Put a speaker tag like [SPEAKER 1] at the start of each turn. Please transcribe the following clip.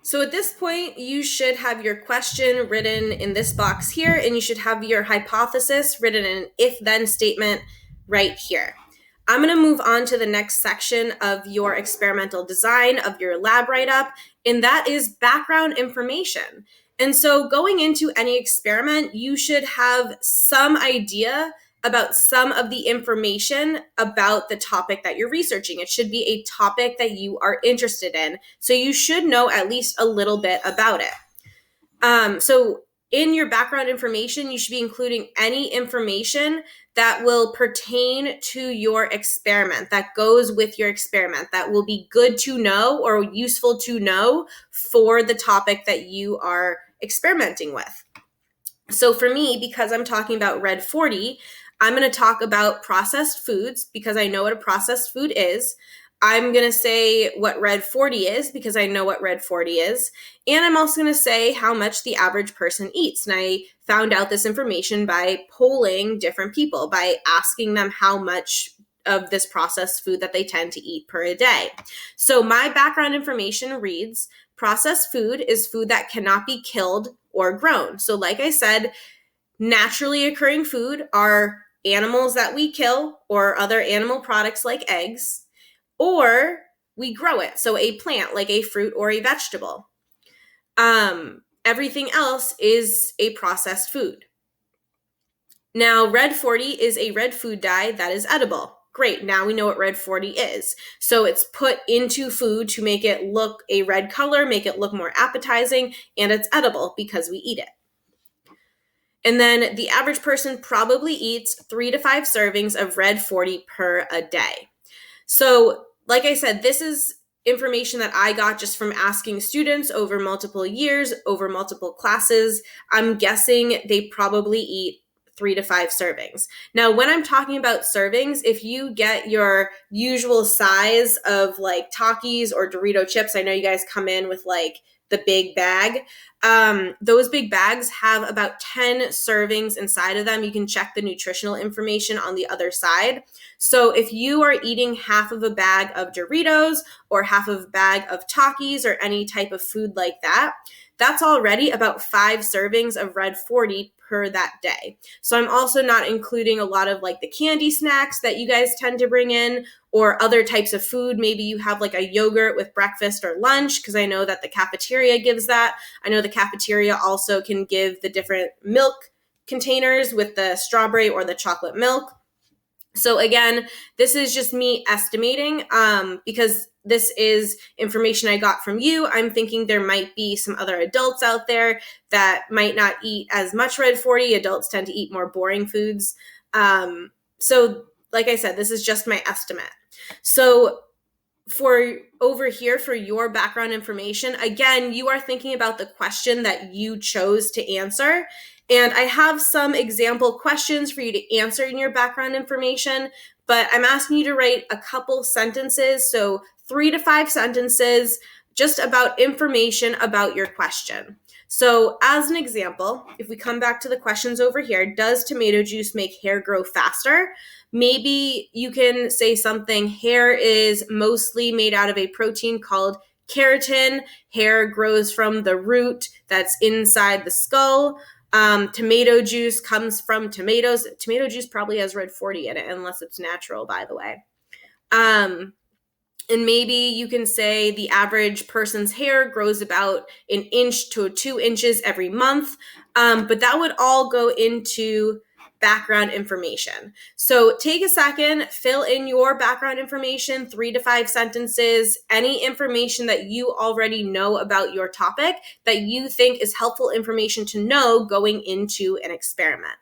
[SPEAKER 1] So at this point, you should have your question written in this box here, and you should have your hypothesis written in an if-then statement right here. I'm going to move on to the next section of your experimental design of your lab write-up, and that is background information. And so going into any experiment, you should have some idea about some of the information about the topic that you're researching. It should be a topic that you are interested in. So you should know at least a little bit about it. So in your background information, you should be including any information that will pertain to your experiment, that goes with your experiment, that will be good to know or useful to know for the topic that you are experimenting with. So for me, because I'm talking about Red 40, I'm going to talk about processed foods because I know what a processed food is. I'm going to say what Red 40 is because I know what Red 40 is. And I'm also going to say how much the average person eats. And I found out this information by polling different people, by asking them how much of this processed food that they tend to eat per day. So my background information reads, processed food is food that cannot be killed or grown. So like I said, naturally occurring food are animals that we kill or other animal products like eggs, or we grow it. So a plant like a fruit or a vegetable. Everything else is a processed food. Now, Red 40 is a red food dye that is edible. Great, now we know what Red 40 is. So it's put into food to make it look a red color, make it look more appetizing, and it's edible because we eat it. And then the average person probably eats 3 to 5 servings of Red 40 per a day. So, like I said, this is information that I got just from asking students over multiple years, over multiple classes. I'm guessing they probably eat 3 to 5 servings. Now, when I'm talking about servings, if you get your usual size of like Takis or Dorito chips, I know you guys come in with like the big bag. Those big bags have about 10 servings inside of them. You can check the nutritional information on the other side. So if you are eating half of a bag of Doritos or half of a bag of Takis or any type of food like that, that's already about 5 servings of Red 40 per that day. So I'm also not including a lot of like the candy snacks that you guys tend to bring in or other types of food. Maybe you have like a yogurt with breakfast or lunch, because I know that the cafeteria gives that. I know the cafeteria also can give the different milk containers with the strawberry or the chocolate milk. So again, this is just me estimating because this is information I got from you. I'm thinking there might be some other adults out there that might not eat as much Red 40. Adults tend to eat more boring foods. So like I said, this is just my estimate. So for over here, for your background information, again, you are thinking about the question that you chose to answer. And I have some example questions for you to answer in your background information, but I'm asking you to write a couple sentences, so 3 to 5 sentences, just about information about your question. So as an example, if we come back to the questions over here, does tomato juice make hair grow faster? Maybe you can say something, hair is mostly made out of a protein called keratin. Hair grows from the root that's inside the skull. Tomato juice comes from tomatoes. Tomato juice probably has Red 40 in it, unless it's natural, by the way. And maybe you can say the average person's hair grows about 1 inch to 2 inches every month. But that would all go into background information. So take a second, fill in your background information, 3 to 5 sentences, any information that you already know about your topic that you think is helpful information to know going into an experiment.